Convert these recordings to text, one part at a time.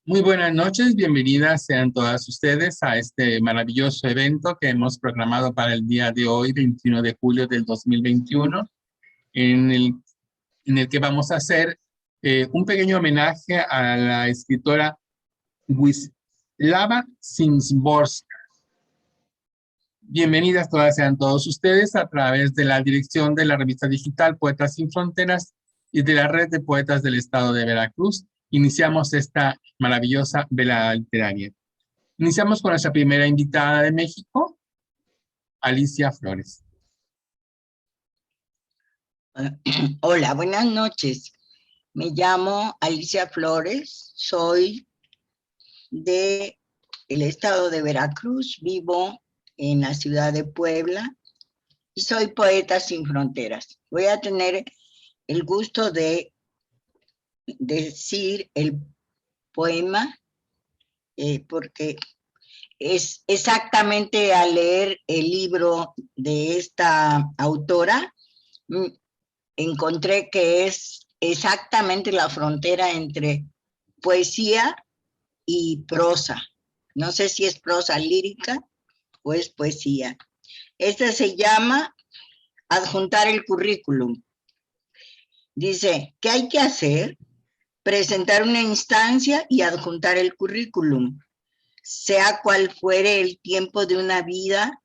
Muy buenas noches, bienvenidas sean todas ustedes a este maravilloso evento que hemos programado para el día de hoy, 21 de julio del 2021, en el, en el que vamos a hacer un pequeño homenaje a la escritora Wisława Szymborska. Bienvenidas todas sean todos ustedes a través de la dirección de la revista digital Poetas Sin Fronteras y de la red de poetas del estado de Veracruz. Iniciamos esta maravillosa velada literaria. Iniciamos con nuestra primera invitada de México, Alicia Flores. Hola, buenas noches. Me llamo Alicia Flores, soy del estado de Veracruz, vivo en la ciudad de Puebla y soy poeta sin fronteras. Voy a tener el gusto de decir el poema porque es exactamente al leer el libro de esta autora, encontré que es exactamente la frontera entre poesía y prosa. No sé si es prosa lírica o es poesía. Esta se llama Adjuntar el currículum. Dice, ¿qué hay que hacer? Presentar una instancia y adjuntar el currículum. Sea cual fuere el tiempo de una vida,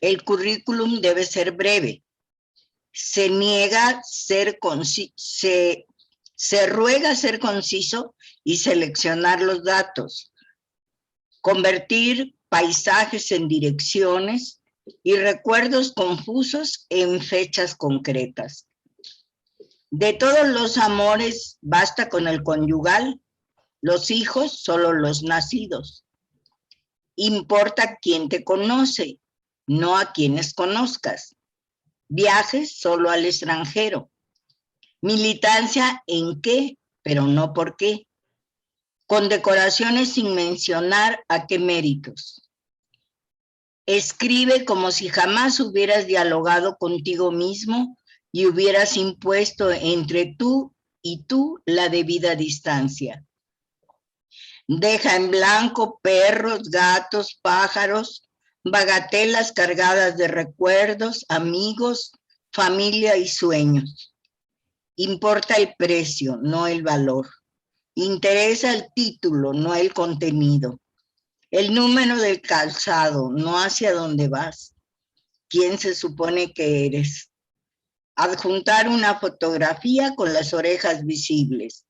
el currículum debe ser breve. Se ruega ser conciso y seleccionar los datos, convertir paisajes en direcciones y recuerdos confusos en fechas concretas. De todos los amores basta con el conyugal, los hijos solo los nacidos. Importa quién te conoce, no a quienes conozcas. Viajes solo al extranjero. Militancia en qué, pero no por qué. Condecoraciones sin mencionar a qué méritos. Escribe como si jamás hubieras dialogado contigo mismo y hubieras impuesto entre tú y tú la debida distancia. Deja en blanco perros, gatos, pájaros, bagatelas cargadas de recuerdos, amigos, familia y sueños. Importa el precio, no el valor. Interesa el título, no el contenido. El número del calzado, no hacia dónde vas. ¿Quién se supone que eres? Adjuntar una fotografía con las orejas visibles.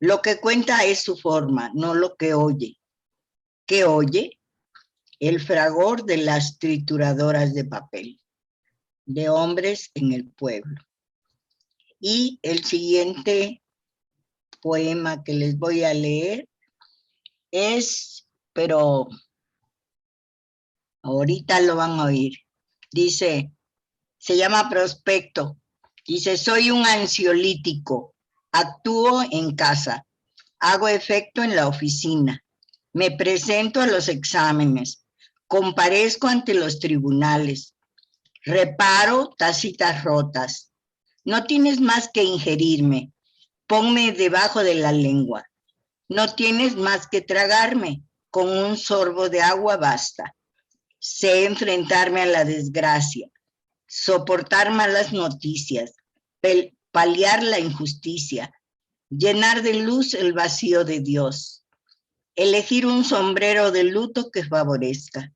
Lo que cuenta es su forma, no lo que oye. ¿Qué oye? El fragor de las trituradoras de papel, de hombres en el pueblo. Y el siguiente poema que les voy a leer es, pero ahorita lo van a oír. Dice, se llama Prospecto. Dice, soy un ansiolítico, actúo en casa, hago efecto en la oficina, me presento a los exámenes, comparezco ante los tribunales, reparo tacitas rotas. No tienes más que ingerirme, ponme debajo de la lengua. No tienes más que tragarme, con un sorbo de agua basta. Sé enfrentarme a la desgracia, soportar malas noticias, paliar la injusticia, llenar de luz el vacío de Dios, elegir un sombrero de luto que favorezca.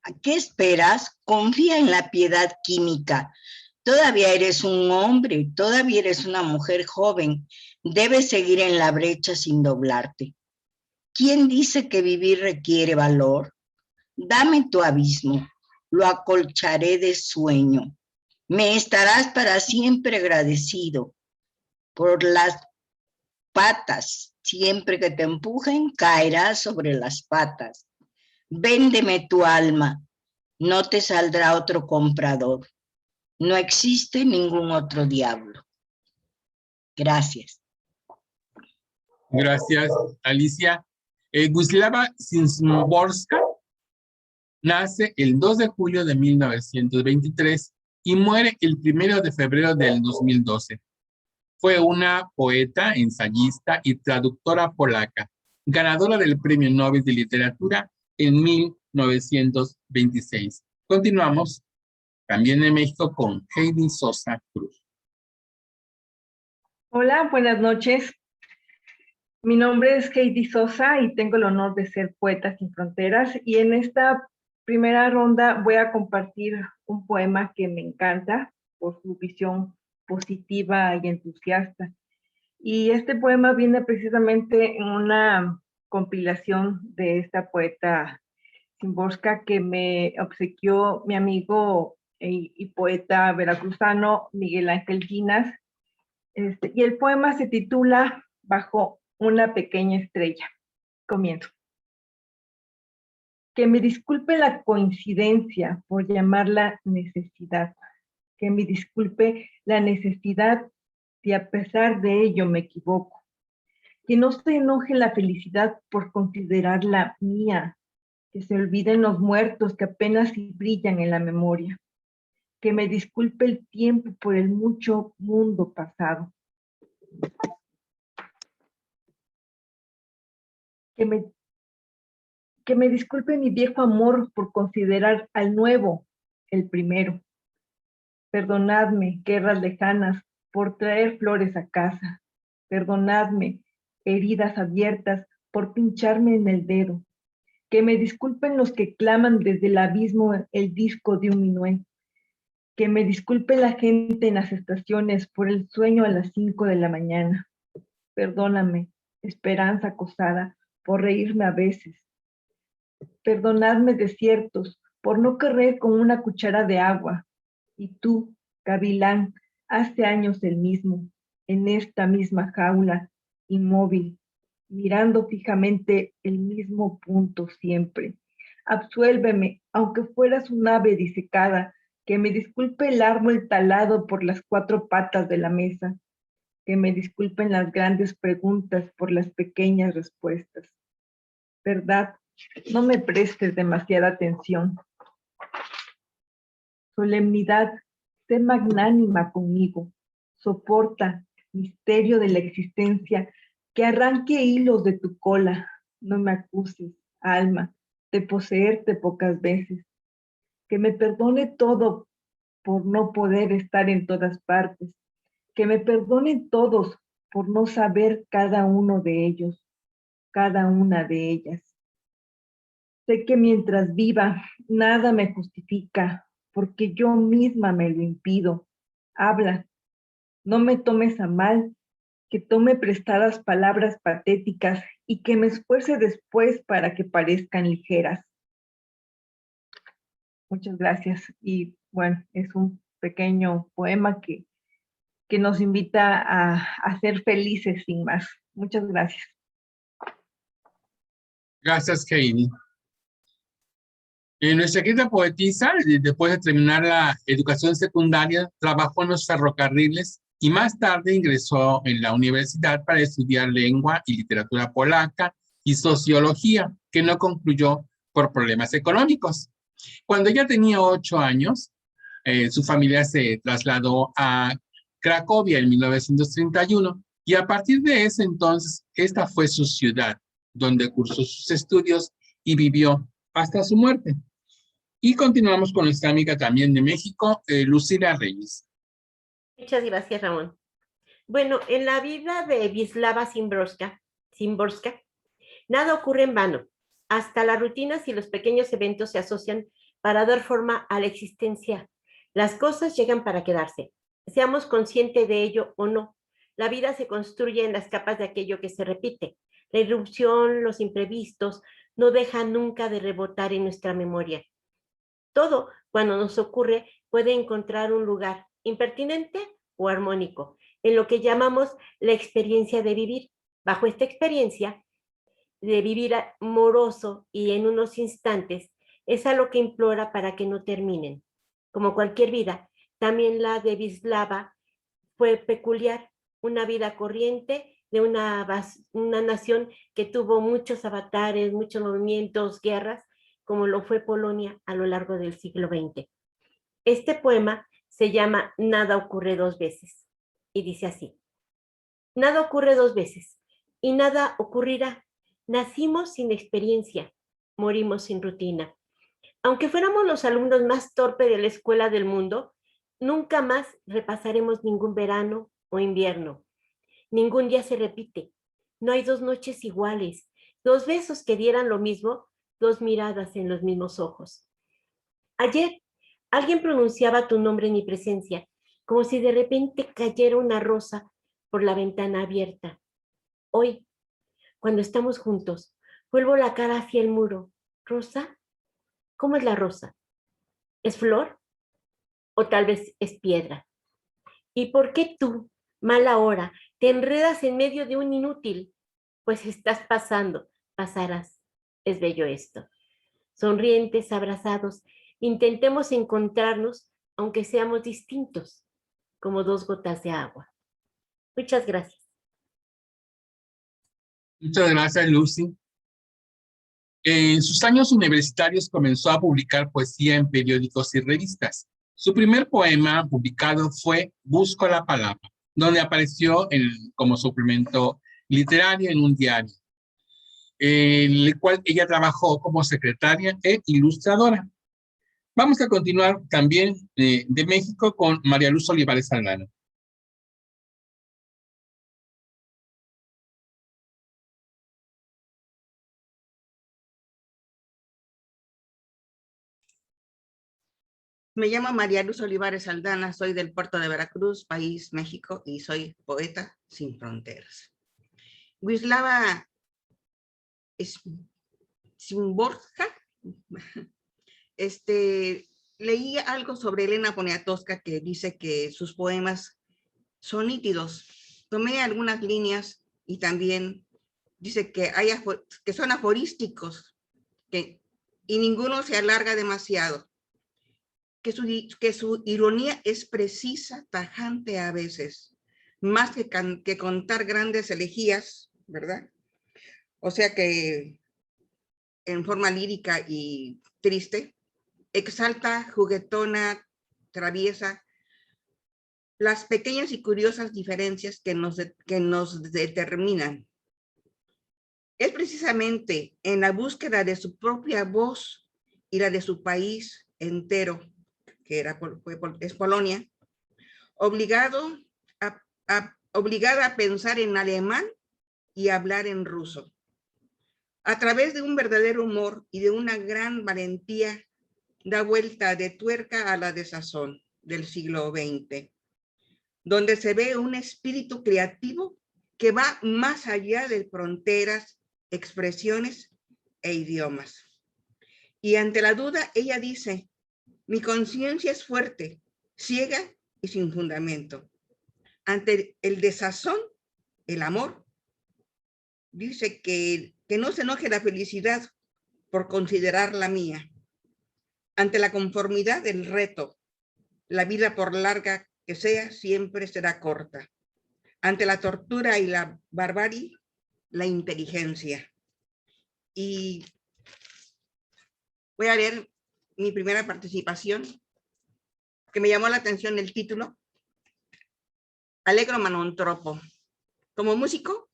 ¿A qué esperas? Confía en la piedad química. Todavía eres un hombre, todavía eres una mujer joven, debes seguir en la brecha sin doblarte. ¿Quién dice que vivir requiere valor? Dame tu abismo, lo acolcharé de sueño. Me estarás para siempre agradecido. Por las patas, siempre que te empujen, caerás sobre las patas. Véndeme tu alma, no te saldrá otro comprador. No existe ningún otro diablo. Gracias. Gracias, Alicia. Wisława Szymborska nace el 2 de julio de 1923 y muere el 1 de febrero del 2012. Fue una poeta, ensayista y traductora polaca. ganadora del Premio Nobel de Literatura en 1926. Continuamos también en México con Heidi Sosa Cruz. Hola, buenas noches. Mi nombre es Heidi Sosa y tengo el honor de ser Poetas Sin Fronteras. Y en esta primera ronda voy a compartir un poema que me encanta por su visión positiva y entusiasta. Y este poema viene precisamente en una compilación de esta poeta Szymborska que me obsequió mi amigo y poeta veracruzano Miguel Ángel Ginas. Y el poema se titula Bajo una pequeña estrella. Comienzo. Que me disculpe la coincidencia por llamarla necesidad. Que me disculpe la necesidad si a pesar de ello me equivoco. Que no se enoje la felicidad por considerarla mía. Que se olviden los muertos que apenas si brillan en la memoria. Que me disculpe el tiempo por el mucho mundo pasado. Que me disculpe mi viejo amor por considerar al nuevo el primero. Perdonadme, guerras lejanas, por traer flores a casa. Perdonadme, heridas abiertas, por pincharme en el dedo. Que me disculpen los que claman desde el abismo el disco de un minué. Que me disculpe la gente en las estaciones por el sueño a las 5 de la mañana. Perdóname, esperanza acosada, por reírme a veces. Perdonadme desiertos, por no querer con una cuchara de agua. Y tú, gavilán, hace años el mismo, en esta misma jaula, inmóvil, mirando fijamente el mismo punto siempre. Absuélveme, aunque fueras un ave disecada, que me disculpe el árbol talado por las 4 patas de la mesa, que me disculpen las grandes preguntas por las pequeñas respuestas. ¿Verdad? No me prestes demasiada atención. Solemnidad, sé magnánima conmigo. Soporta, misterio de la existencia, que arranque hilos de tu cola. No me acuses, alma, de poseerte pocas veces. Que me perdone todo por no poder estar en todas partes. Que me perdonen todos por no saber cada uno de ellos, cada una de ellas. Sé que mientras viva, nada me justifica, porque yo misma me lo impido. Habla, no me tomes a mal, que tome prestadas palabras patéticas y que me esfuerce después para que parezcan ligeras. Muchas gracias. Y bueno, es un pequeño poema que nos invita a ser felices sin más. Muchas gracias. Gracias, Heidi. Nuestra querida poetisa, después de terminar la educación secundaria, trabajó en los ferrocarriles y más tarde ingresó en la universidad para estudiar lengua y literatura polaca y sociología, que no concluyó por problemas económicos. Cuando ella tenía 8 años, su familia se trasladó a Cracovia en 1931 y a partir de ese entonces, esta fue su ciudad, donde cursó sus estudios y vivió hasta su muerte. Y continuamos con nuestra amiga también de México, Lucila Reyes. Muchas gracias, Ramón. Bueno, en la vida de Wisława Szymborska, nada ocurre en vano. Hasta las rutinas y los pequeños eventos se asocian para dar forma a la existencia. Las cosas llegan para quedarse. Seamos conscientes de ello o no. La vida se construye en las capas de aquello que se repite. La irrupción, los imprevistos, no dejan nunca de rebotar en nuestra memoria. Todo, cuando nos ocurre, puede encontrar un lugar impertinente o armónico, en lo que llamamos la experiencia de vivir. Bajo esta experiencia de vivir amoroso y en unos instantes, es a lo que implora para que no terminen. Como cualquier vida, también la de Wisława fue peculiar, una vida corriente de una nación que tuvo muchos avatares, muchos movimientos, guerras, como lo fue Polonia a lo largo del siglo XX. Este poema se llama Nada ocurre 2 veces y dice así: nada ocurre 2 veces y nada ocurrirá. Nacimos sin experiencia, morimos sin rutina. Aunque fuéramos los alumnos más torpes de la escuela del mundo, nunca más repasaremos ningún verano o invierno. Ningún día se repite. No hay dos noches iguales, dos besos que dieran lo mismo, dos miradas en los mismos ojos. Ayer alguien pronunciaba tu nombre en mi presencia, como si de repente cayera una rosa por la ventana abierta. Hoy, cuando estamos juntos, vuelvo la cara hacia el muro. ¿Rosa? ¿Cómo es la rosa? ¿Es flor? ¿O tal vez es piedra? ¿Y por qué tú, mala hora, te enredas en medio de un inútil? Pues estás pasando, pasarás. Es bello esto. Sonrientes, abrazados, intentemos encontrarnos, aunque seamos distintos, como dos gotas de agua. Muchas gracias. Muchas gracias, Lucy. En sus años universitarios comenzó a publicar poesía en periódicos y revistas. Su primer poema publicado fue Busco la Palabra, donde apareció como suplemento literario en un diario, en el cual ella trabajó como secretaria e ilustradora. Vamos a continuar también de México con María Luz Olivares Aldana. Me llamo María Luz Olivares Aldana, soy del puerto de Veracruz, país México, y soy poeta sin fronteras. Wisława Szymborska, leí algo sobre Elena Poniatowska que dice que sus poemas son nítidos. Tomé algunas líneas y también dice que son aforísticos y ninguno se alarga demasiado. Que su ironía es precisa, tajante a veces, más que contar grandes elegías, ¿verdad? O sea que en forma lírica y triste, exalta, juguetona, traviesa, las pequeñas y curiosas diferencias que nos determinan. Es precisamente en la búsqueda de su propia voz y la de su país entero, que es Polonia, obligada a pensar en alemán y hablar en ruso. A través de un verdadero humor y de una gran valentía, da vuelta de tuerca a la desazón del siglo XX, donde se ve un espíritu creativo que va más allá de fronteras, expresiones e idiomas. Y ante la duda, ella dice: mi conciencia es fuerte, ciega y sin fundamento. Ante el desazón, el amor, dice que no se enoje la felicidad por considerarla mía. Ante la conformidad, el reto, la vida por larga que sea, siempre será corta. Ante la tortura y la barbarie, la inteligencia. Y voy a leer mi primera participación, que me llamó la atención el título, Allegro ma non troppo. Como músico,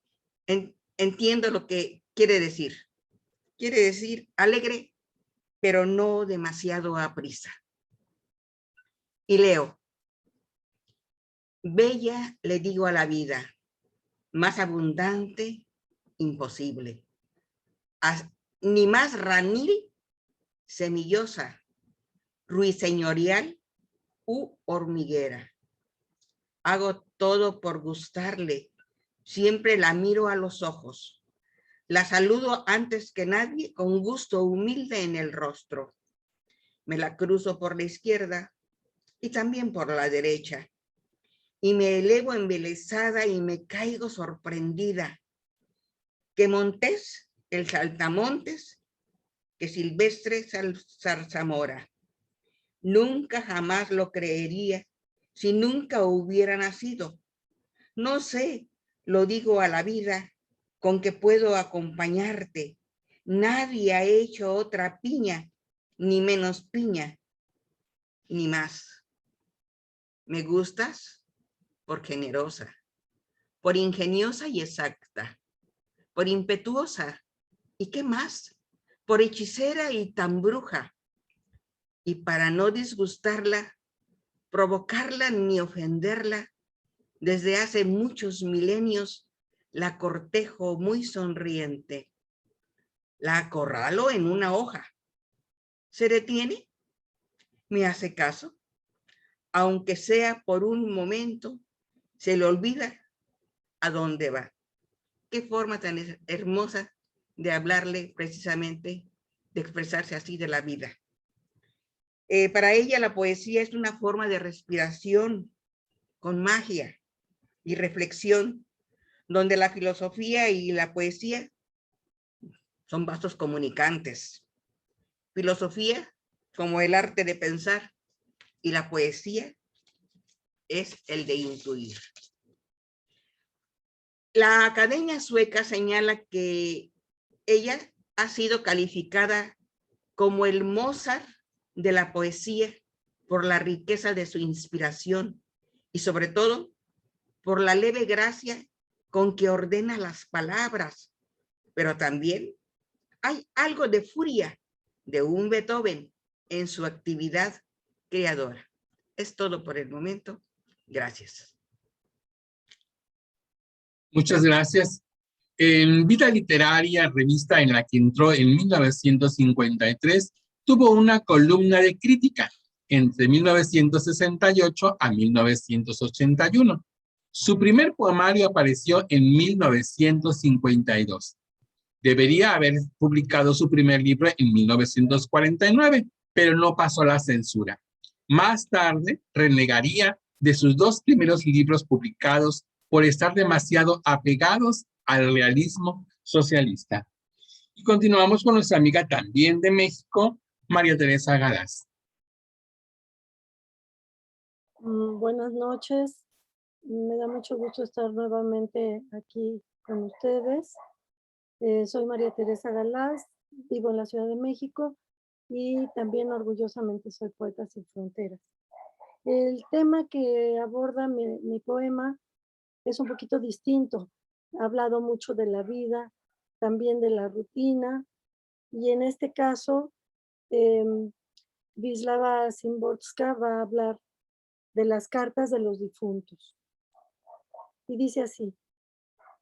entiendo lo que quiere decir. Quiere decir alegre, pero no demasiado aprisa. Y leo: bella le digo a la vida, más abundante, imposible. Ni más ranil, semillosa, ruiseñorial u hormiguera. Hago todo por gustarle, siempre la miro a los ojos. La saludo antes que nadie con gusto humilde en el rostro. Me la cruzo por la izquierda y también por la derecha. Y me elevo embelesada y me caigo sorprendida. Que Montés, el saltamontes, que Silvestre zarzamora. Nunca jamás lo creería si nunca hubiera nacido. No sé, lo digo a la vida, con que puedo acompañarte. Nadie ha hecho otra piña, ni menos piña, ni más. Me gustas por generosa, por ingeniosa y exacta, por impetuosa ¿Y qué más? Por hechicera y tan bruja. Y para no disgustarla, provocarla ni ofenderla, desde hace muchos milenios la cortejo muy sonriente. La acorralo en una hoja. Se detiene, me hace caso, aunque sea por un momento, se le olvida a dónde va. Qué forma tan hermosa de hablarle precisamente, de expresarse así de la vida. Para ella la poesía es una forma de respiración con magia y reflexión, donde la filosofía y la poesía son vasos comunicantes. Filosofía como el arte de pensar y la poesía es el de intuir. La Academia Sueca señala que ella ha sido calificada como el Mozart de la poesía por la riqueza de su inspiración y sobre todo por la leve gracia con que ordena las palabras, pero también hay algo de furia de un Beethoven en su actividad creadora. Es todo por el momento. Gracias. Muchas gracias. En Vida Literaria, revista en la que entró en 1953, tuvo una columna de crítica entre 1968 a 1981. Su primer poemario apareció en 1952. Debería haber publicado su primer libro en 1949, pero no pasó la censura. Más tarde, renegaría de sus dos primeros libros publicados por estar demasiado apegados al realismo socialista. Y continuamos con nuestra amiga también de México, María Teresa Galaz. Buenas noches. Me da mucho gusto estar nuevamente aquí con ustedes. Soy María Teresa Galaz, vivo en la Ciudad de México y también orgullosamente soy Poeta Sin Fronteras. El tema que aborda mi poema es un poquito distinto. Ha hablado mucho de la vida, también de la rutina, y en este caso, Wisława Szymborska va a hablar de las cartas de los difuntos. Y dice así: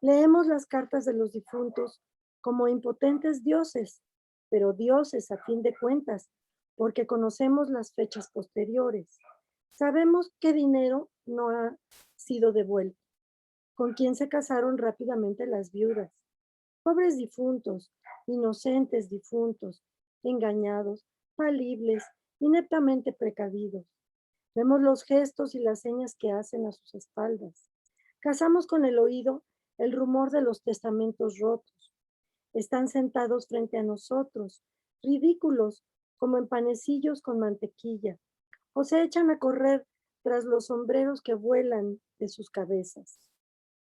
leemos las cartas de los difuntos como impotentes dioses, pero dioses a fin de cuentas, porque conocemos las fechas posteriores. Sabemos qué dinero no ha sido devuelto, con quién se casaron rápidamente las viudas. Pobres difuntos, inocentes difuntos, engañados, falibles, ineptamente precavidos. Vemos los gestos y las señas que hacen a sus espaldas. Cazamos con el oído el rumor de los testamentos rotos. Están sentados frente a nosotros, ridículos, como en panecillos con mantequilla, o se echan a correr tras los sombreros que vuelan de sus cabezas.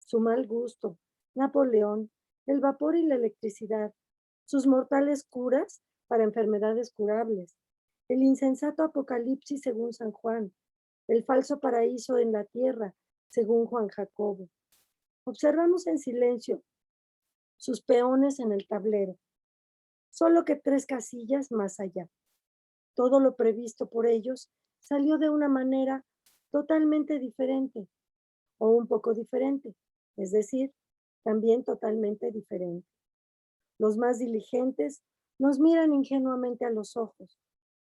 Su mal gusto, Napoleón, el vapor y la electricidad, sus mortales curas para enfermedades curables, el insensato apocalipsis según San Juan, el falso paraíso en la tierra según Juan Jacobo. Observamos en silencio sus peones en el tablero, solo que 3 casillas más allá. Todo lo previsto por ellos salió de una manera totalmente diferente, o un poco diferente, es decir, también totalmente diferente. Los más diligentes nos miran ingenuamente a los ojos,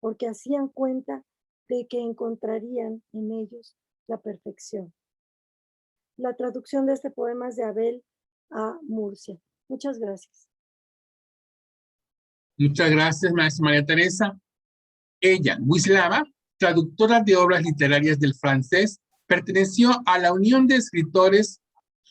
porque hacían cuenta de que encontrarían en ellos la perfección. La traducción de este poema es de Abel A. Murcia. Muchas gracias. Muchas gracias, maestra María Teresa. Ella, Wisława, traductora de obras literarias del francés, perteneció a la Unión de Escritores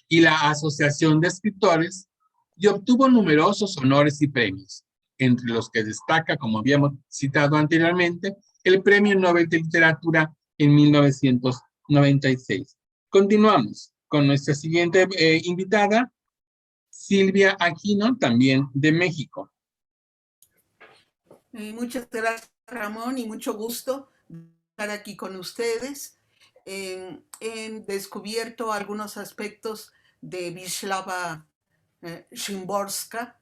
y la Asociación de Escritores y obtuvo numerosos honores y premios, entre los que destaca, como habíamos citado anteriormente, el Premio Nobel de Literatura en 1996. Continuamos con nuestra siguiente invitada, Silvia Aquino, también de México. Muchas gracias, Ramón, y mucho gusto estar aquí con ustedes. He descubierto algunos aspectos de Wisława Szymborska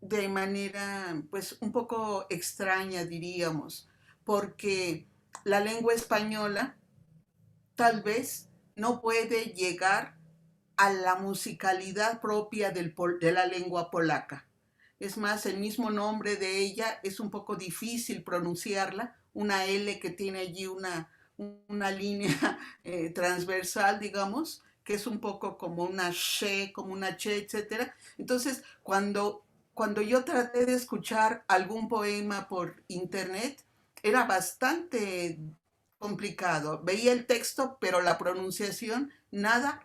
de manera pues un poco extraña, diríamos, porque la lengua española tal vez no puede llegar a la musicalidad propia de la lengua polaca. Es más, el mismo nombre de ella es un poco difícil pronunciarla, una L que tiene allí una línea transversal, digamos, que es un poco como una she, como una che, etc. Entonces, cuando yo traté de escuchar algún poema por internet, era bastante complicado. Veía el texto, pero la pronunciación nada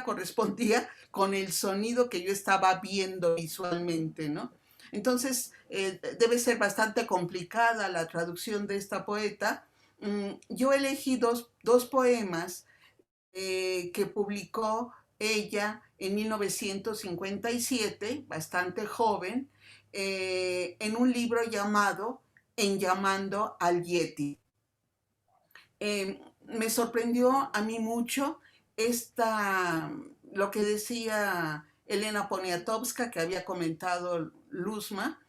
correspondía con el sonido que yo estaba viendo visualmente, ¿no? Entonces, debe ser bastante complicada la traducción de esta poeta. Yo elegí dos poemas que publicó ella en 1957, bastante joven, en un libro llamado En llamando al Yeti. Me sorprendió a mí mucho lo que decía Elena Poniatowska, que había comentado Luzma,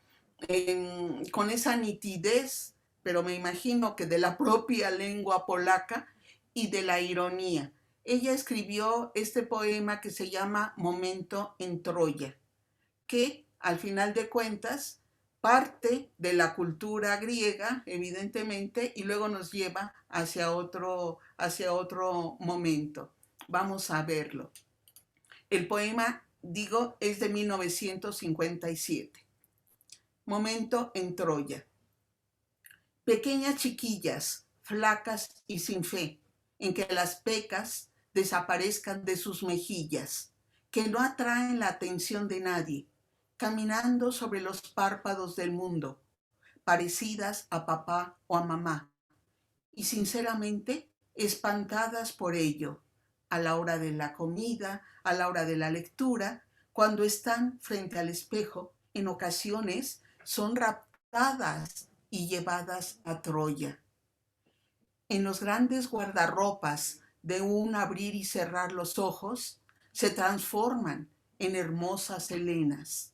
con esa nitidez, pero me imagino que de la propia lengua polaca y de la ironía. Ella escribió este poema que se llama Momento en Troya, que al final de cuentas parte de la cultura griega, evidentemente, y luego nos lleva hacia otro momento. Vamos a verlo. El poema, digo, es de 1957. Momento en Troya. Pequeñas chiquillas, flacas y sin fe, en que las pecas desaparezcan de sus mejillas, que no atraen la atención de nadie, caminando sobre los párpados del mundo, parecidas a papá o a mamá, y sinceramente espantadas por ello, a la hora de la comida, a la hora de la lectura, cuando están frente al espejo, en ocasiones son raptadas y llevadas a Troya. En los grandes guardarropas de un abrir y cerrar los ojos, se transforman en hermosas helenas.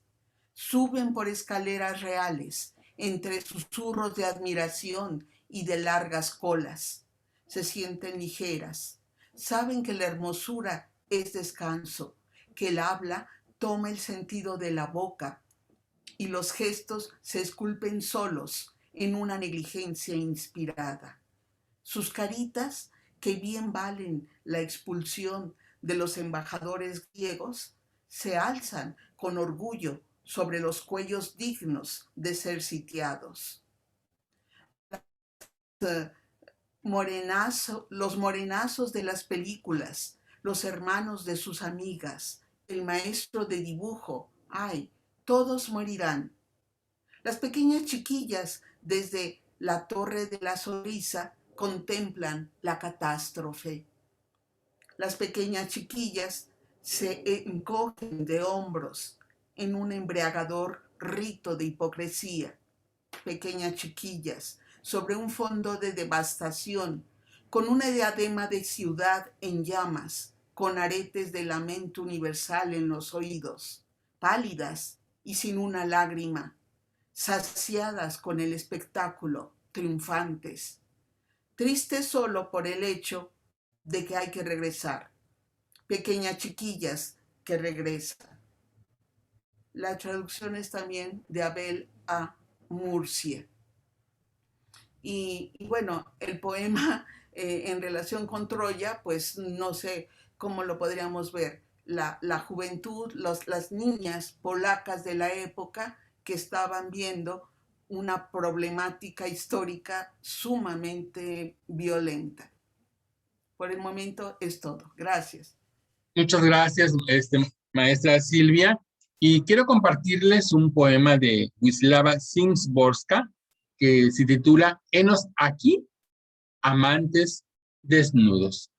Suben por escaleras reales, entre susurros de admiración y de largas colas. Se sienten ligeras. Saben que la hermosura es descanso, que el habla toma el sentido de la boca y los gestos se esculpen solos en una negligencia inspirada. Sus caritas, que bien valen la expulsión de los embajadores griegos, se alzan con orgullo sobre los cuellos dignos de ser sitiados. Los morenazos de las películas, los hermanos de sus amigas, el maestro de dibujo, ay, todos morirán. Las pequeñas chiquillas desde la torre de la sonrisa contemplan la catástrofe. Las pequeñas chiquillas se encogen de hombros en un embriagador rito de hipocresía. Pequeñas chiquillas sobre un fondo de devastación, con una diadema de ciudad en llamas, con aretes de lamento universal en los oídos, pálidas y sin una lágrima, saciadas con el espectáculo, triunfantes, tristes solo por el hecho de que hay que regresar. Pequeñas chiquillas que regresan. La traducción es también de Abel A. Murcia. Y bueno, el poema en relación con Troya, pues no sé cómo lo podríamos ver. La juventud, las niñas polacas de la época que estaban viendo una problemática histórica sumamente violenta. Por el momento es todo. Gracias. Muchas gracias, maestra Silvia. Y quiero compartirles un poema de Wisława Szymborska que se titula Henos aquí, amantes desnudos.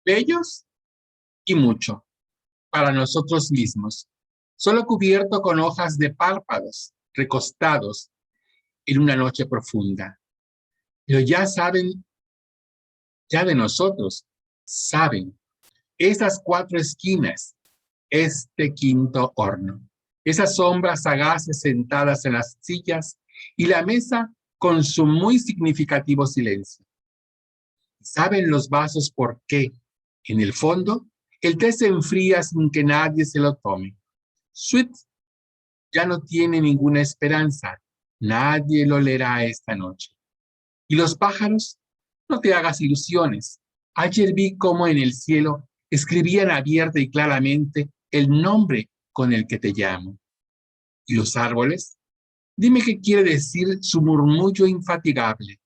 Bellos y mucho, para nosotros mismos, solo cubierto con hojas de párpados, recostados en una noche profunda. Pero ya saben, ya de nosotros, saben, esas cuatro esquinas, este quinto horno. Esas sombras sagaces sentadas en las sillas y la mesa con su muy significativo silencio. ¿Saben los vasos por qué? En el fondo, el té se enfría sin que nadie se lo tome. Sweet ya no tiene ninguna esperanza. Nadie lo leerá esta noche. ¿Y los pájaros? No te hagas ilusiones. Ayer vi cómo en el cielo escribían abierta y claramente el nombre con el que te llamo. ¿Y los árboles? Dime qué quiere decir su murmullo infatigable.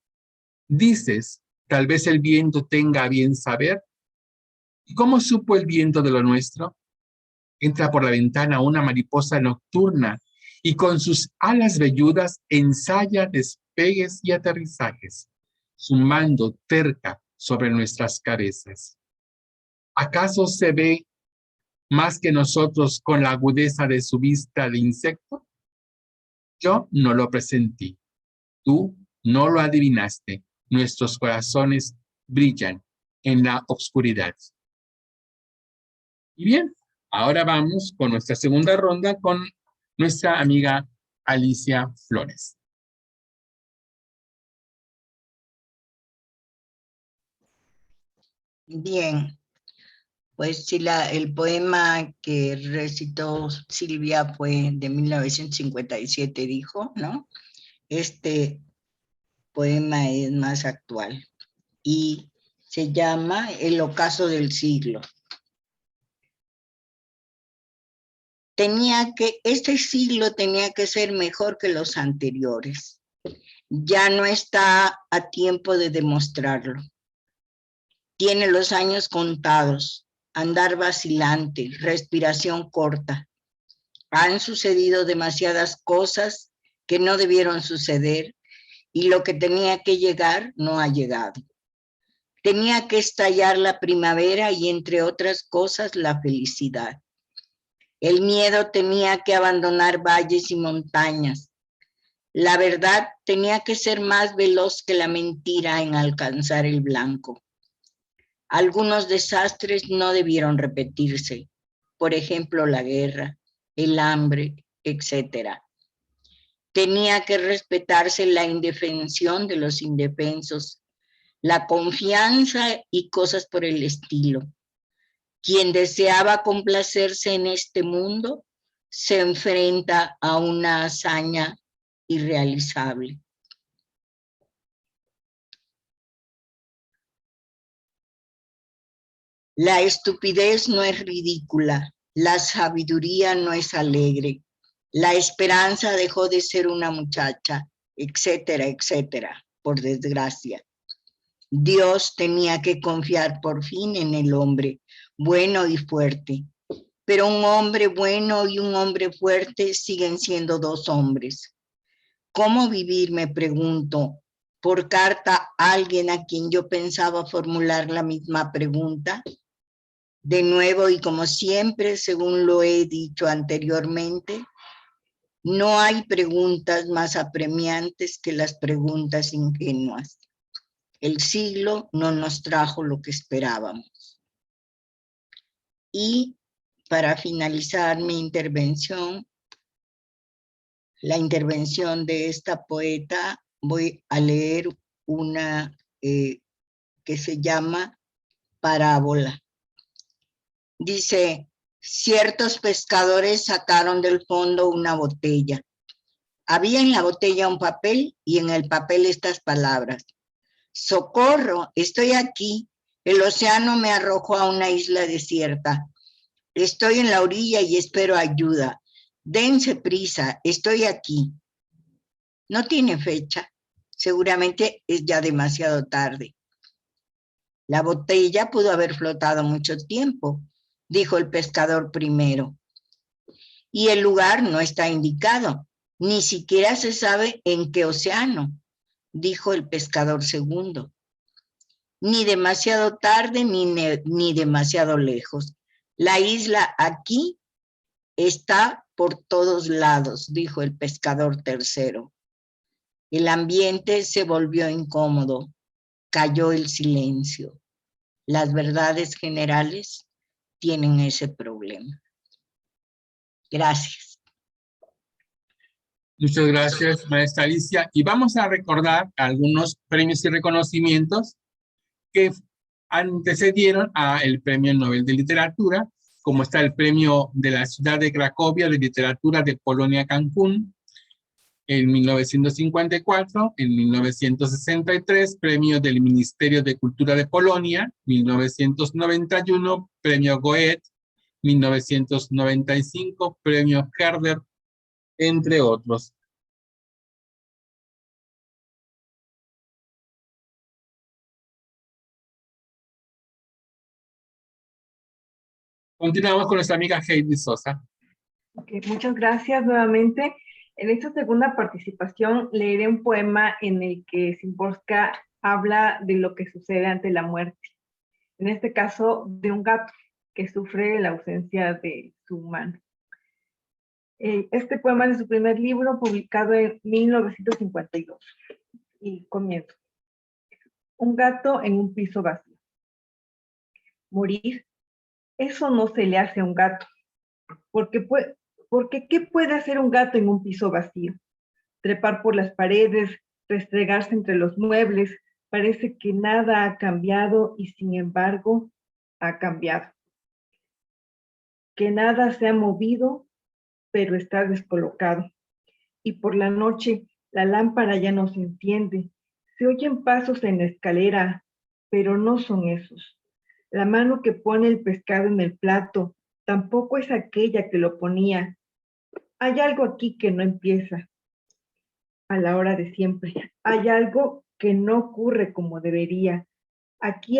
Dices, tal vez el viento tenga a bien saber. ¿Y cómo supo el viento de lo nuestro? Entra por la ventana una mariposa nocturna y con sus alas velludas ensaya despegues y aterrizajes, zumbando terca sobre nuestras cabezas. ¿Acaso se ve más que nosotros con la agudeza de su vista de insecto? Yo no lo presentí. Tú no lo adivinaste. Nuestros corazones brillan en la oscuridad. Y bien, ahora vamos con nuestra segunda ronda con nuestra amiga Alicia Flores. Bien, pues sí, el poema que recitó Silvia fue de 1957, dijo, ¿no? Este poema es más actual y se llama El ocaso del siglo. Este siglo tenía que ser mejor que los anteriores. Ya no está a tiempo de demostrarlo. Tiene los años contados, andar vacilante, respiración corta. Han sucedido demasiadas cosas que no debieron suceder y lo que tenía que llegar no ha llegado. Tenía que estallar la primavera y, entre otras cosas, la felicidad. El miedo tenía que abandonar valles y montañas. La verdad tenía que ser más veloz que la mentira en alcanzar el blanco. Algunos desastres no debieron repetirse, por ejemplo, la guerra, el hambre, etc. Tenía que respetarse la indefensión de los indefensos, la confianza y cosas por el estilo. Quien deseaba complacerse en este mundo se enfrenta a una hazaña irrealizable. La estupidez no es ridícula, la sabiduría no es alegre, la esperanza dejó de ser una muchacha, etcétera, etcétera, por desgracia. Dios tenía que confiar por fin en el hombre, bueno y fuerte. Pero un hombre bueno y un hombre fuerte siguen siendo dos hombres. ¿Cómo vivir, me pregunto, por carta a alguien a quien yo pensaba formular la misma pregunta? De nuevo y como siempre, según lo he dicho anteriormente, no hay preguntas más apremiantes que las preguntas ingenuas. El siglo no nos trajo lo que esperábamos. Y para finalizar mi intervención, la intervención de esta poeta, voy a leer una que se llama Parábola. Dice, ciertos pescadores sacaron del fondo una botella. Había en la botella un papel y en el papel estas palabras. Socorro, estoy aquí. El océano me arrojó a una isla desierta. Estoy en la orilla y espero ayuda. Dense prisa, estoy aquí. No tiene fecha. Seguramente es ya demasiado tarde. La botella pudo haber flotado mucho tiempo, dijo el pescador primero. Y el lugar no está indicado. Ni siquiera se sabe en qué océano, dijo el pescador segundo. Ni demasiado tarde ni demasiado lejos. La isla aquí está por todos lados, dijo el pescador tercero. El ambiente se volvió incómodo. Cayó el silencio. Las verdades generales tienen ese problema. Gracias. Muchas gracias, maestra Alicia. Y vamos a recordar algunos premios y reconocimientos que antecedieron al Premio Nobel de Literatura, como está el Premio de la Ciudad de Cracovia de Literatura de Polonia Cancún, en 1954, en 1963, Premio del Ministerio de Cultura de Polonia, 1991, Premio Goethe, 1995, Premio Herder, entre otros. Continuamos con nuestra amiga Heidi Sosa. Okay, muchas gracias nuevamente. En esta segunda participación leeré un poema en el que Szymborska habla de lo que sucede ante la muerte. En este caso, de un gato que sufre la ausencia de su humano. Este poema es de su primer libro, publicado en 1952. Y comienzo. Un gato en un piso vacío. Morir, eso no se le hace a un gato. Porque ¿qué puede hacer un gato en un piso vacío? Trepar por las paredes, restregarse entre los muebles. Parece que nada ha cambiado y sin embargo ha cambiado. Que nada se ha movido, pero está descolocado. Y por la noche la lámpara ya no se enciende. Se oyen pasos en la escalera, pero no son esos. La mano que pone el pescado en el plato tampoco es aquella que lo ponía. Hay algo aquí que no empieza a la hora de siempre. Hay algo que no ocurre como debería. Aquí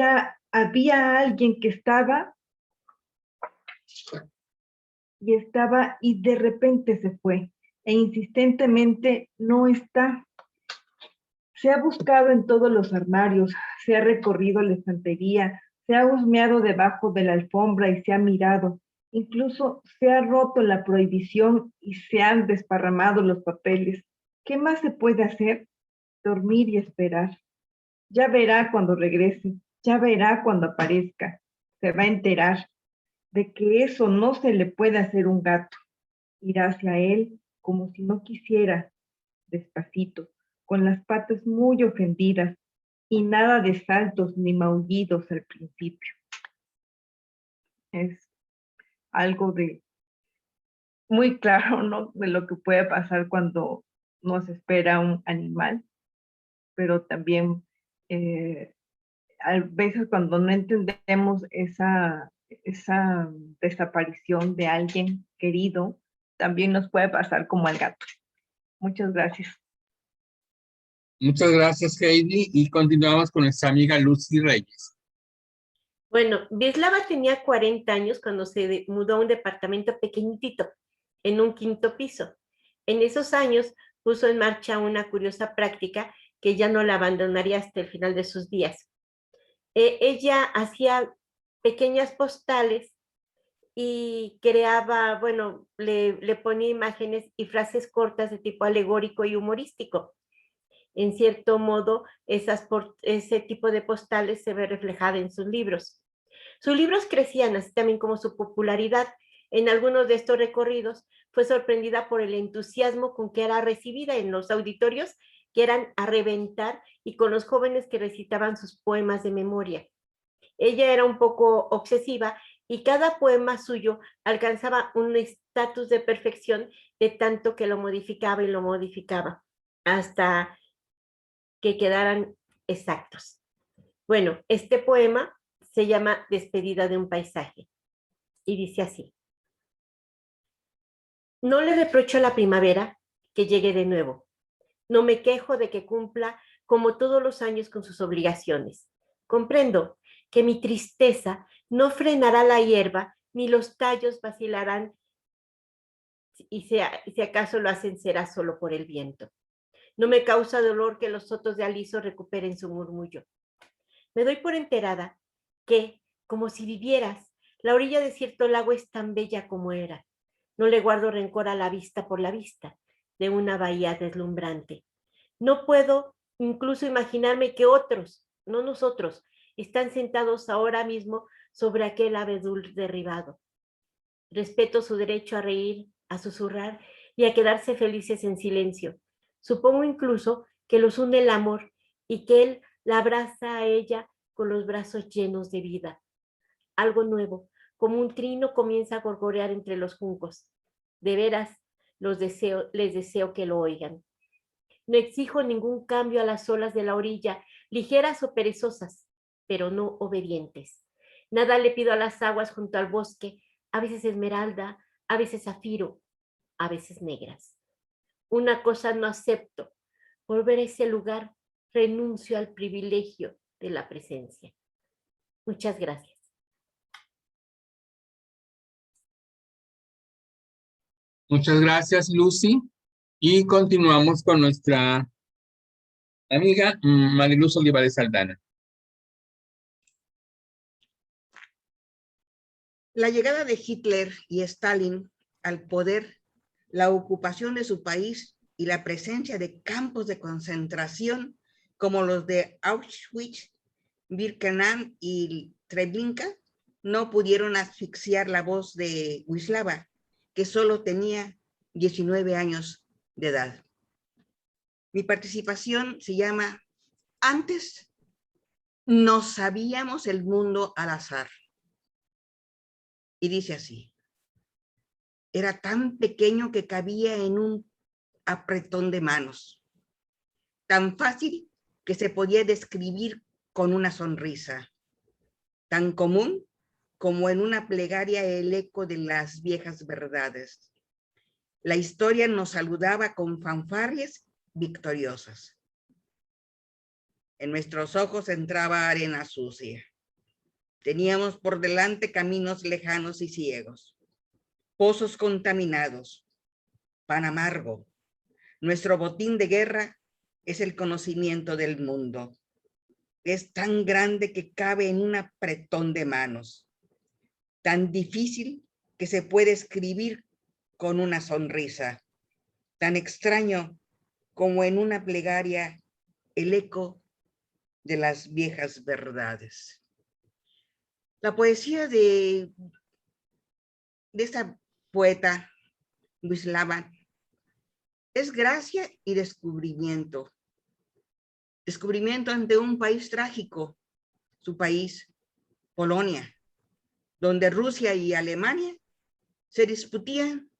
había alguien que estaba y de repente se fue e insistentemente no está. Se ha buscado en todos los armarios, se ha recorrido la estantería, se ha husmeado debajo de la alfombra y se ha mirado. Incluso se ha roto la prohibición y se han desparramado los papeles. ¿Qué más se puede hacer? Dormir y esperar. Ya verá cuando regrese, ya verá cuando aparezca. Se va a enterar de que eso no se le puede hacer a un gato. Irá hacia él como si no quisiera, despacito, con las patas muy ofendidas y nada de saltos ni maullidos al principio. Es algo de muy claro, ¿no? De lo que puede pasar cuando nos espera un animal, pero también a veces cuando no entendemos esa desaparición de alguien querido, también nos puede pasar como al gato. Muchas gracias. Muchas gracias, Heidi, y continuamos con nuestra amiga Lucy Reyes. Bueno, Wisława tenía 40 años cuando se mudó a un departamento pequeñitito, en un 5º piso. En esos años puso en marcha una curiosa práctica que ya no la abandonaría hasta el final de sus días. Ella hacía pequeñas postales y creaba, bueno, le ponía imágenes y frases cortas de tipo alegórico y humorístico. En cierto modo, ese tipo de postales se ve reflejada en sus libros. Sus libros crecían, así también como su popularidad. En algunos de estos recorridos fue sorprendida por el entusiasmo con que era recibida en los auditorios, que eran a reventar, y con los jóvenes que recitaban sus poemas de memoria. Ella era un poco obsesiva y cada poema suyo alcanzaba un estatus de perfección de tanto que lo modificaba y lo modificaba hasta que quedaran exactos. Bueno, este poema se llama Despedida de un paisaje y dice así: no le reprocho a la primavera que llegue de nuevo. No me quejo de que cumpla como todos los años con sus obligaciones. Comprendo que mi tristeza no frenará la hierba, ni los tallos vacilarán, y si acaso lo hacen será solo por el viento. No me causa dolor que los sotos de aliso recuperen su murmullo. Me doy por enterada que, como si vivieras, la orilla de cierto lago es tan bella como era. No le guardo rencor a la vista por la vista de una bahía deslumbrante. No puedo incluso imaginarme que otros, no nosotros, están sentados ahora mismo sobre aquel abedul derribado. Respeto su derecho a reír, a susurrar y a quedarse felices en silencio. Supongo incluso que los une el amor y que él la abraza a ella con los brazos llenos de vida. Algo nuevo, como un trino, comienza a gorgorear entre los juncos. De veras, les deseo que lo oigan. No exijo ningún cambio a las olas de la orilla, ligeras o perezosas, pero no obedientes. Nada le pido a las aguas junto al bosque, a veces esmeralda, a veces zafiro, a veces negras. Una cosa no acepto, volver a ese lugar, renuncio al privilegio de la presencia. Muchas gracias. Muchas gracias, Lucy. Y continuamos con nuestra amiga Mariluz Olivares Aldana. La llegada de Hitler y Stalin al poder, la ocupación de su país y la presencia de campos de concentración como los de Auschwitz, Birkenau y Treblinka no pudieron asfixiar la voz de Wisława, que solo tenía 19 años de edad. Mi participación se llama Antes nos sabíamos el mundo al azar. Y dice así: era tan pequeño que cabía en un apretón de manos, tan fácil que se podía describir con una sonrisa, tan común como en una plegaria el eco de las viejas verdades. La historia nos saludaba con fanfarrias victoriosas. En nuestros ojos entraba arena sucia. Teníamos por delante caminos lejanos y ciegos, pozos contaminados, pan amargo. Nuestro botín de guerra es el conocimiento del mundo. Es tan grande que cabe en un apretón de manos, tan difícil que se puede escribir con una sonrisa, tan extraño como en una plegaria el eco de las viejas verdades. La poesía de esta poeta, Wisława, es gracia y descubrimiento. Descubrimiento ante un país trágico, su país, Polonia, donde Rusia y Alemania se disputían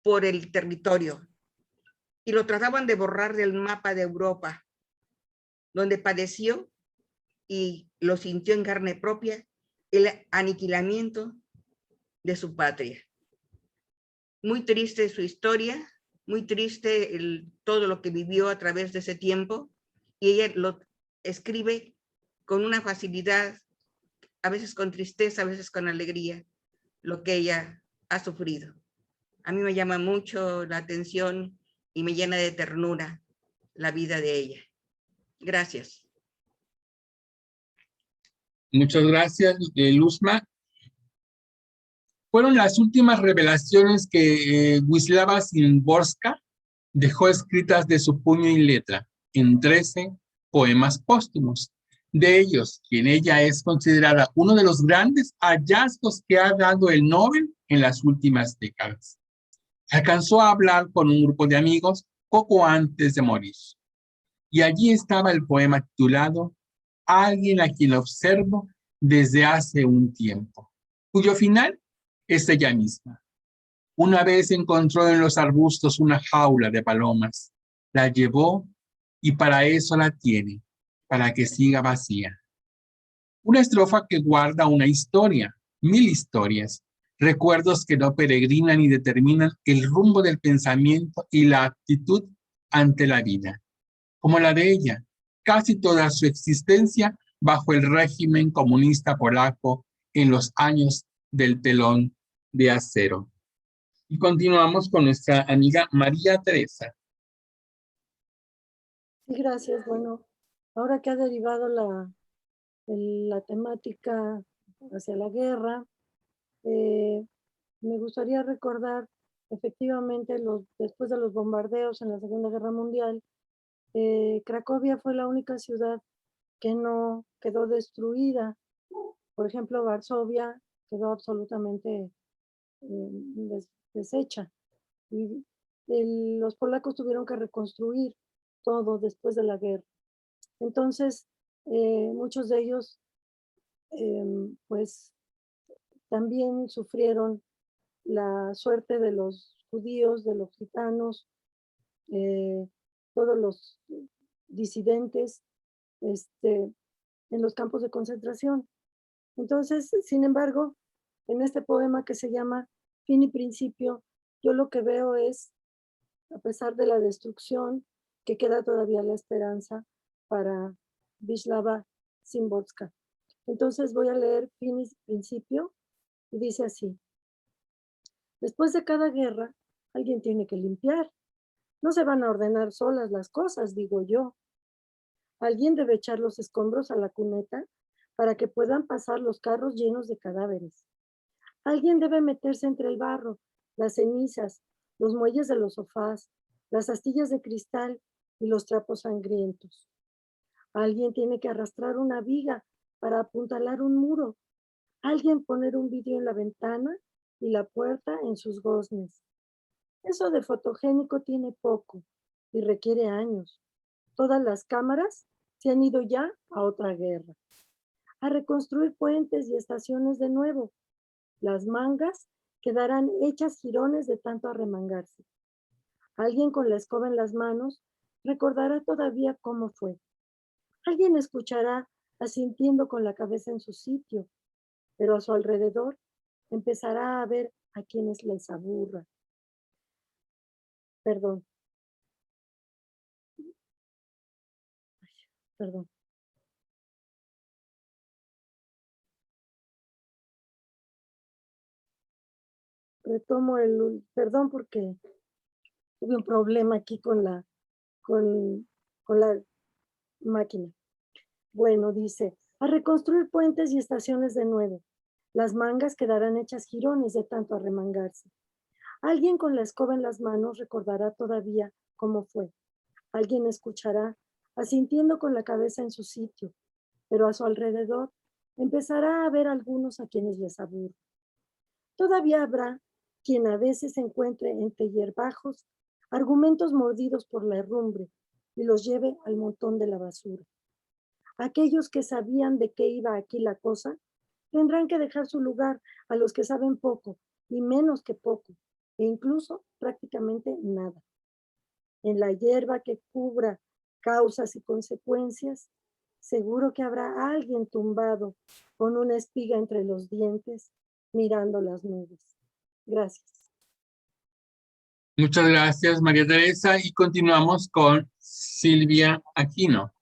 por el territorio y lo trataban de borrar del mapa de Europa, donde padeció y lo sintió en carne propia el aniquilamiento de su patria. Muy triste su historia, muy triste todo lo que vivió a través de ese tiempo, y ella lo escribe con una facilidad, a veces con tristeza, a veces con alegría, lo que ella ha sufrido. A mí me llama mucho la atención y me llena de ternura la vida de ella. Gracias. Muchas gracias, Luzma. Fueron las últimas revelaciones que Wisława Szymborska dejó escritas de su puño y letra en 13 poemas póstumos. De ellos, quien ella es considerada uno de los grandes hallazgos que ha dado el Nobel en las últimas décadas. Alcanzó a hablar con un grupo de amigos poco antes de morir. Y allí estaba el poema titulado Alguien a quien observo desde hace un tiempo, cuyo final es ella misma. Una vez encontró en los arbustos una jaula de palomas, la llevó y para eso la tiene, para que siga vacía. Una estrofa que guarda una historia, 1000 historias, recuerdos que no peregrinan y determinan el rumbo del pensamiento y la actitud ante la vida, como la de ella, casi toda su existencia bajo el régimen comunista polaco en los años del telón de acero. Y continuamos con nuestra amiga María Teresa. Sí, gracias. Bueno, ahora que ha derivado la temática hacia la guerra, me gustaría recordar efectivamente después de los bombardeos en la Segunda Guerra Mundial, Cracovia fue la única ciudad que no quedó destruida. Por ejemplo, Varsovia quedó absolutamente deshecha. Y los polacos tuvieron que reconstruir todo después de la guerra. Entonces, muchos de ellos, pues, también sufrieron la suerte de los judíos, de los gitanos, todos los disidentes, en los campos de concentración. Entonces, sin embargo, en este poema que se llama Fin y Principio, yo lo que veo es, a pesar de la destrucción, que queda todavía la esperanza para Wisława Szymborska. Entonces voy a leer Fin y Principio y dice así: después de cada guerra, alguien tiene que limpiar. No se van a ordenar solas las cosas, digo yo. Alguien debe echar los escombros a la cuneta para que puedan pasar los carros llenos de cadáveres. Alguien debe meterse entre el barro, las cenizas, los muelles de los sofás, las astillas de cristal y los trapos sangrientos. Alguien tiene que arrastrar una viga para apuntalar un muro. Alguien poner un vidrio en la ventana y la puerta en sus goznes. Eso de fotogénico tiene poco y requiere años. Todas las cámaras se han ido ya a otra guerra, a reconstruir puentes y estaciones de nuevo. Las mangas quedarán hechas jirones de tanto arremangarse. Alguien con la escoba en las manos recordará todavía cómo fue. Alguien escuchará asintiendo con la cabeza en su sitio, pero a su alrededor empezará a ver a quienes les aburra. Perdón. Retomo perdón porque tuve un problema aquí con la máquina. Bueno, dice, a reconstruir puentes y estaciones de nuevo. Las mangas quedarán hechas jirones de tanto arremangarse. Alguien con la escoba en las manos recordará todavía cómo fue. Alguien escuchará asintiendo con la cabeza en su sitio, pero a su alrededor empezará a ver algunos a quienes les aburre. Todavía habrá quien a veces encuentre entre hierbajos argumentos mordidos por la herrumbre y los lleve al montón de la basura. Aquellos que sabían de qué iba aquí la cosa tendrán que dejar su lugar a los que saben poco y menos que poco, e incluso prácticamente nada. En la hierba que cubra causas y consecuencias, seguro que habrá alguien tumbado con una espiga entre los dientes, mirando las nubes. Gracias. Muchas gracias, María Teresa, y continuamos con Silvia Aquino.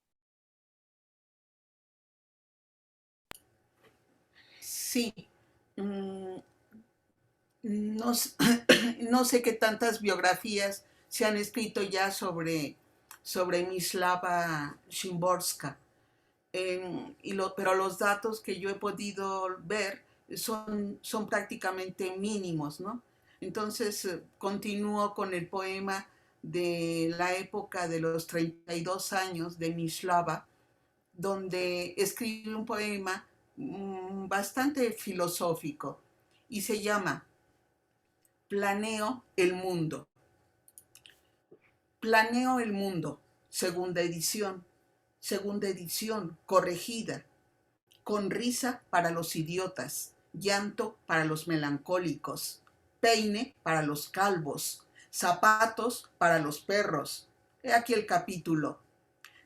Sí. No, no sé qué tantas biografías se han escrito ya sobre Wisława Szymborska, pero los datos que yo he podido ver son prácticamente mínimos, ¿no? Entonces continúo con el poema de la época de los 32 años de Wisława, donde escribe un poema bastante filosófico y se llama Planeo el mundo. Planeo el mundo, segunda edición, corregida, con risa para los idiotas, llanto para los melancólicos, peine para los calvos, zapatos para los perros. He aquí el capítulo.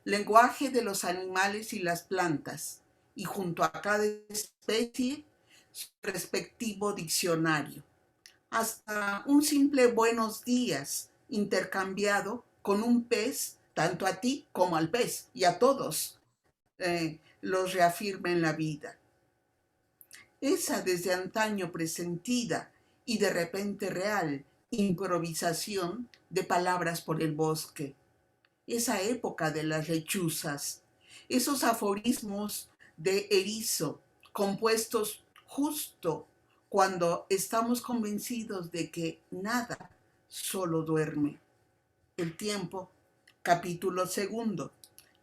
Lenguaje de los animales y las plantas, y junto a cada especie, su respectivo diccionario. Hasta un simple buenos días intercambiado con un pez, tanto a ti como al pez y a todos, los reafirma en la vida. Esa desde antaño presentida y de repente real improvisación de palabras por el bosque, esa época de las lechuzas, esos aforismos de erizo compuestos justo cuando estamos convencidos de que nada solo duerme. El tiempo, capítulo 2,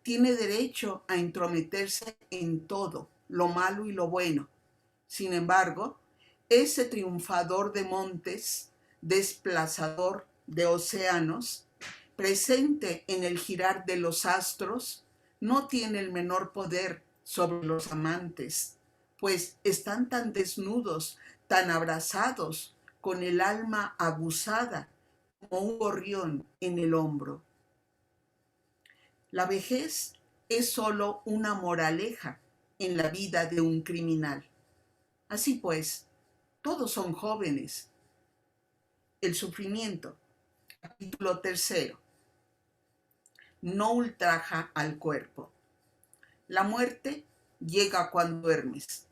tiene derecho a entrometerse en todo, lo malo y lo bueno. Sin embargo, ese triunfador de montes, desplazador de océanos, presente en el girar de los astros, no tiene el menor poder sobre los amantes, pues están tan desnudos, tan abrazados, con el alma aguzada como un gorrión en el hombro. La vejez es solo una moraleja en la vida de un criminal. Así pues, todos son jóvenes. El sufrimiento, capítulo 3. No ultraja al cuerpo. La muerte llega cuando duermes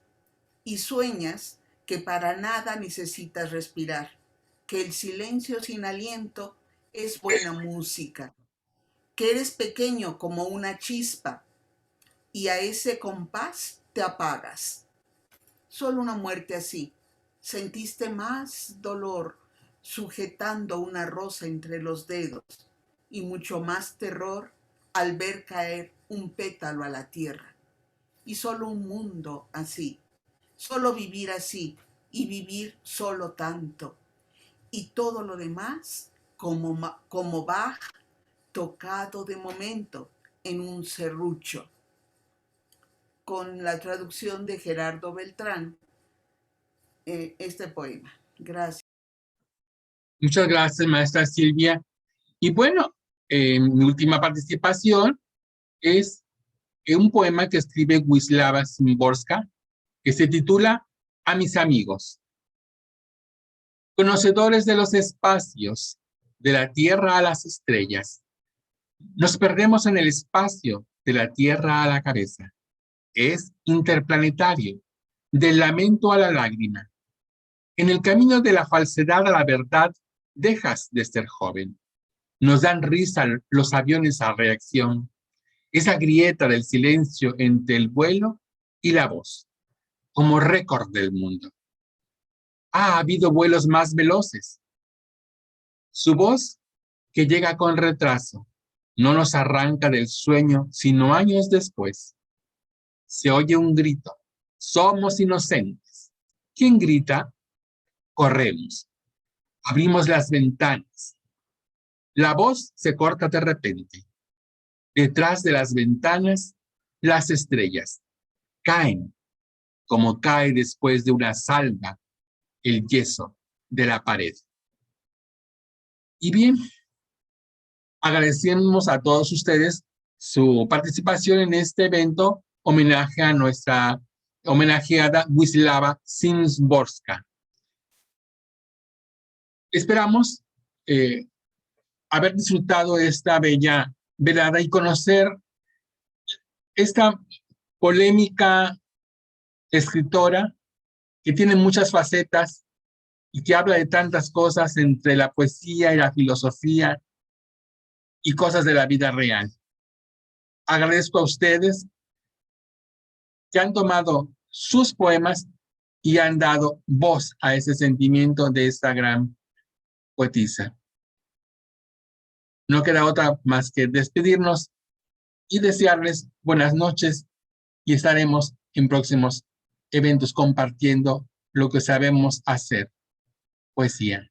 y sueñas que para nada necesitas respirar, que el silencio sin aliento es buena música, que eres pequeño como una chispa y a ese compás te apagas. Solo una muerte así. Sentiste más dolor sujetando una rosa entre los dedos y mucho más terror al ver caer un pétalo a la tierra. Y solo un mundo así, solo vivir así y vivir solo tanto. Y todo lo demás como Bach tocado de momento en un serrucho. Con la traducción de Gerardo Beltrán, este poema. Gracias. Muchas gracias, maestra Silvia. Y bueno, mi última participación es un poema que escribe Wisława Szymborska, que se titula A mis amigos. Conocedores de los espacios, de la tierra a las estrellas. Nos perdemos en el espacio, de la tierra a la cabeza. Es interplanetario, del lamento a la lágrima. En el camino de la falsedad a la verdad, dejas de ser joven. Nos dan risa los aviones a reacción. Esa grieta del silencio entre el vuelo y la voz, como récord del mundo. Ha habido vuelos más veloces. Su voz, que llega con retraso, no nos arranca del sueño, sino años después. Se oye un grito. Somos inocentes. ¿Quién grita? Corremos. Abrimos las ventanas. La voz se corta de repente. Detrás de las ventanas, las estrellas caen, como cae después de una salva el yeso de la pared. Y bien, agradecemos a todos ustedes su participación en este evento, homenaje a nuestra homenajeada Wisława Szymborska. Esperamos haber disfrutado esta bella velada y conocer esta polémica escritora que tiene muchas facetas y que habla de tantas cosas entre la poesía y la filosofía y cosas de la vida real. Agradezco a ustedes que han tomado sus poemas y han dado voz a ese sentimiento de esta gran poetisa. No queda otra más que despedirnos y desearles buenas noches y estaremos en próximos eventos compartiendo lo que sabemos hacer, poesía.